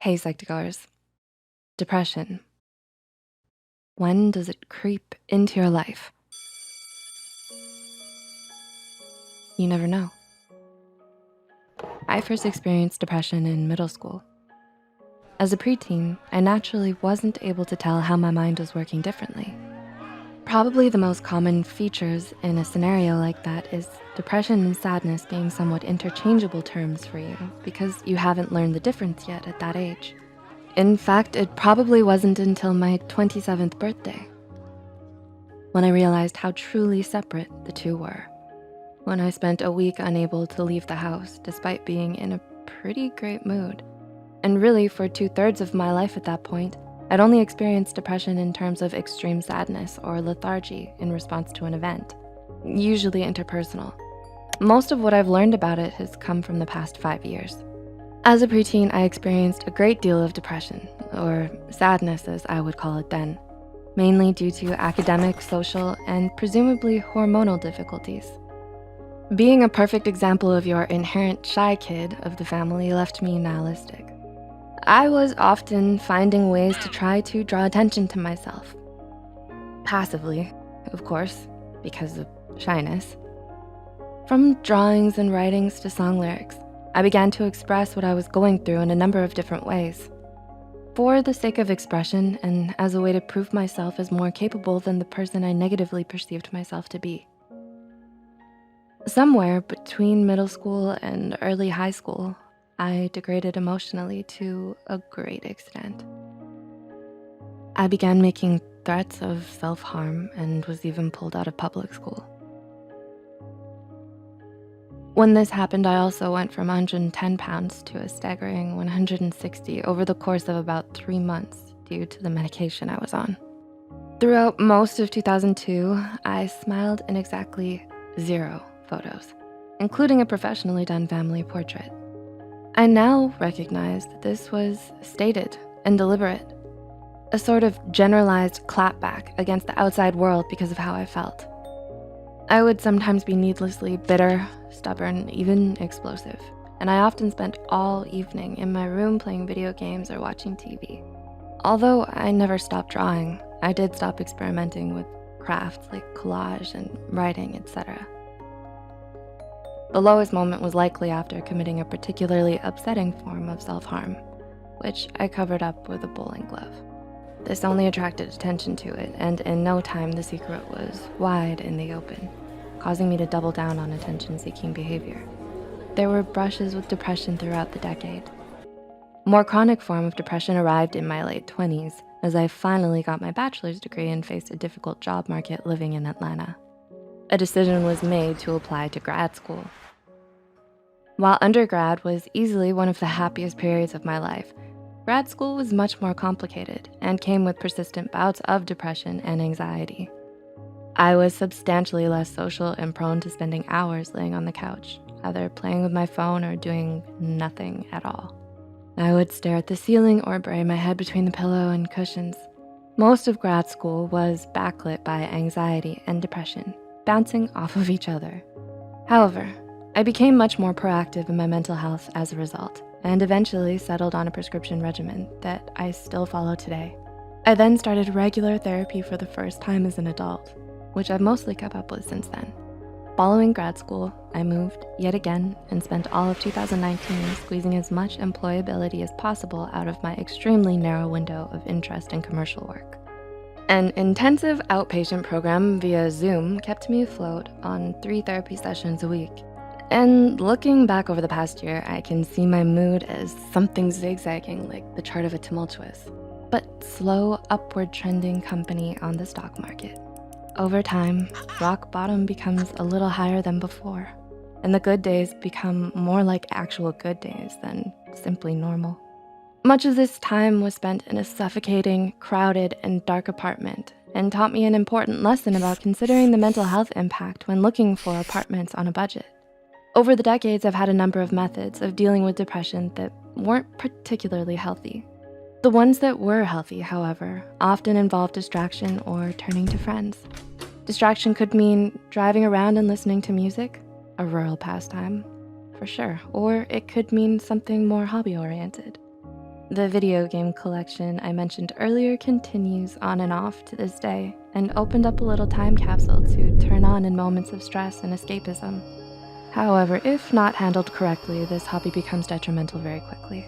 Hey, Psych2Goers. Depression. When does it creep into your life? You never know. I first experienced depression in middle school. As a preteen, I naturally wasn't able to tell how my mind was working differently. Probably the most common features in a scenario like that is depression and sadness being somewhat interchangeable terms for you because you haven't learned the difference yet at that age. In fact, it probably wasn't until my 27th birthday when I realized how truly separate the two were. When I spent a week unable to leave the house despite being in a pretty great mood. And really, for 2/3 of my life at that point, I'd only experienced depression in terms of extreme sadness or lethargy in response to an event, usually interpersonal. Most of what I've learned about it has come from the past 5 years. As a preteen, I experienced a great deal of depression, or sadness as I would call it then, mainly due to academic, social, and presumably hormonal difficulties. Being a perfect example of your inherent shy kid of the family left me nihilistic. I was often finding ways to try to draw attention to myself. Passively, of course, because of shyness. From drawings and writings to song lyrics, I began to express what I was going through in a number of different ways. For the sake of expression and as a way to prove myself as more capable than the person I negatively perceived myself to be. Somewhere between middle school and early high school, I degraded emotionally to a great extent. I began making threats of self-harm and was even pulled out of public school. When this happened, I also went from 110 pounds to a staggering 160 over the course of about 3 months due to the medication I was on. Throughout most of 2002, I smiled in exactly 0 photos, including a professionally done family portrait. I now recognize that this was stated and deliberate, a sort of generalized clapback against the outside world because of how I felt. I would sometimes be needlessly bitter, stubborn, even explosive, and I often spent all evening in my room playing video games or watching TV. Although I never stopped drawing, I did stop experimenting with crafts like collage and writing, etc. The lowest moment was likely after committing a particularly upsetting form of self-harm, which I covered up with a bowling glove. This only attracted attention to it, and in no time the secret was wide in the open, causing me to double down on attention-seeking behavior. There were brushes with depression throughout the decade. A more chronic form of depression arrived in my late 20s as I finally got my bachelor's degree and faced a difficult job market living in Atlanta. A decision was made to apply to grad school. While undergrad was easily one of the happiest periods of my life, grad school was much more complicated and came with persistent bouts of depression and anxiety. I was substantially less social and prone to spending hours laying on the couch, either playing with my phone or doing nothing at all. I would stare at the ceiling or bury my head between the pillow and cushions. Most of grad school was backlit by anxiety and depression, bouncing off of each other. However, I became much more proactive in my mental health as a result, and eventually settled on a prescription regimen that I still follow today. I then started regular therapy for the first time as an adult, which I've mostly kept up with since then. Following grad school, I moved yet again and spent all of 2019 squeezing as much employability as possible out of my extremely narrow window of interest in commercial work. An intensive outpatient program via Zoom kept me afloat on 3 therapy sessions a week. And looking back over the past year, I can see my mood as something zigzagging like the chart of a tumultuous, but slow upward trending company on the stock market. Over time, rock bottom becomes a little higher than before, and the good days become more like actual good days than simply normal. Much of this time was spent in a suffocating, crowded, and dark apartment, and taught me an important lesson about considering the mental health impact when looking for apartments on a budget. Over the decades, I've had a number of methods of dealing with depression that weren't particularly healthy. The ones that were healthy, however, often involved distraction or turning to friends. Distraction could mean driving around and listening to music, a rural pastime, for sure, or it could mean something more hobby-oriented. The video game collection I mentioned earlier continues on and off to this day and opened up a little time capsule to turn on in moments of stress and escapism. However, if not handled correctly, this hobby becomes detrimental very quickly.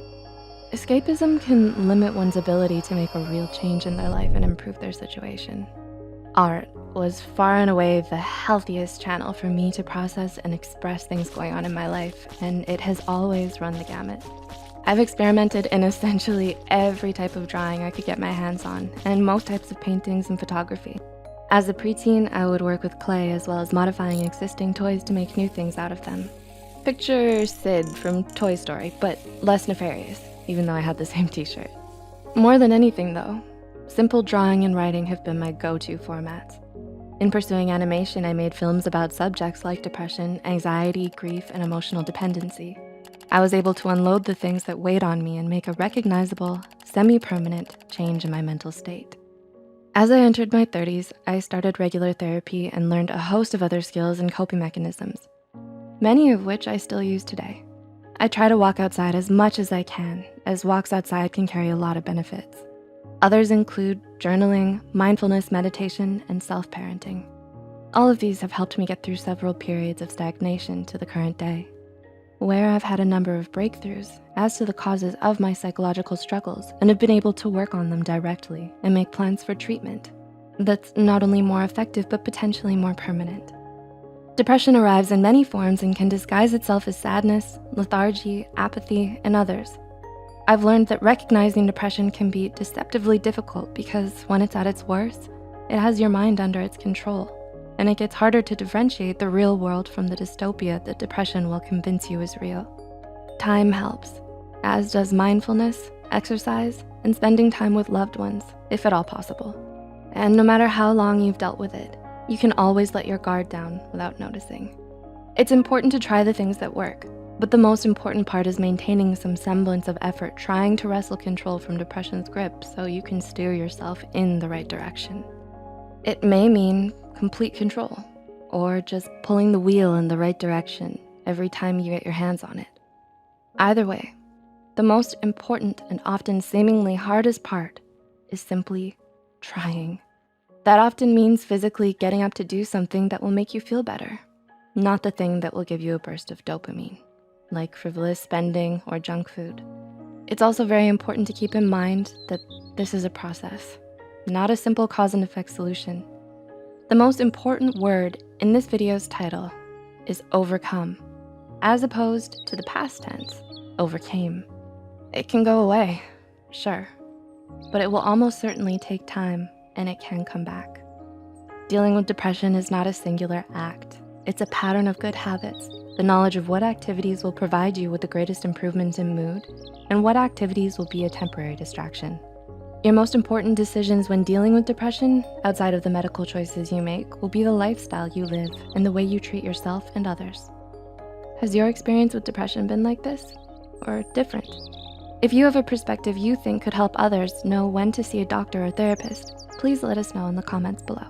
Escapism can limit one's ability to make a real change in their life and improve their situation. Art was far and away the healthiest channel for me to process and express things going on in my life, and it has always run the gamut. I've experimented in essentially every type of drawing I could get my hands on, and most types of paintings and photography. As a preteen, I would work with clay as well as modifying existing toys to make new things out of them. Picture Sid from Toy Story, but less nefarious, even though I had the same t-shirt. More than anything though, simple drawing and writing have been my go-to formats. In pursuing animation, I made films about subjects like depression, anxiety, grief, and emotional dependency. I was able to unload the things that weighed on me and make a recognizable, semi-permanent change in my mental state. As I entered my 30s, I started regular therapy and learned a host of other skills and coping mechanisms, many of which I still use today. I try to walk outside as much as I can, as walks outside can carry a lot of benefits. Others include journaling, mindfulness meditation, and self-parenting. All of these have helped me get through several periods of stagnation to the current day, where I've had a number of breakthroughs as to the causes of my psychological struggles and have been able to work on them directly and make plans for treatment that's not only more effective, but potentially more permanent. Depression arrives in many forms and can disguise itself as sadness, lethargy, apathy, and others. I've learned that recognizing depression can be deceptively difficult because when it's at its worst, it has your mind under its control, and it gets harder to differentiate the real world from the dystopia that depression will convince you is real. Time helps, as does mindfulness, exercise, and spending time with loved ones, if at all possible. And no matter how long you've dealt with it, you can always let your guard down without noticing. It's important to try the things that work, but the most important part is maintaining some semblance of effort trying to wrestle control from depression's grip so you can steer yourself in the right direction. It may mean complete control, or just pulling the wheel in the right direction every time you get your hands on it. Either way, the most important and often seemingly hardest part is simply trying. That often means physically getting up to do something that will make you feel better, not the thing that will give you a burst of dopamine, like frivolous spending or junk food. It's also very important to keep in mind that this is a process, not a simple cause and effect solution. The most important word in this video's title is overcome, as opposed to the past tense, overcame. It can go away, sure, but it will almost certainly take time and it can come back. Dealing with depression is not a singular act. It's a pattern of good habits, the knowledge of what activities will provide you with the greatest improvements in mood and what activities will be a temporary distraction. Your most important decisions when dealing with depression, outside of the medical choices you make, will be the lifestyle you live and the way you treat yourself and others. Has your experience with depression been like this or different? If you have a perspective you think could help others know when to see a doctor or therapist, please let us know in the comments below.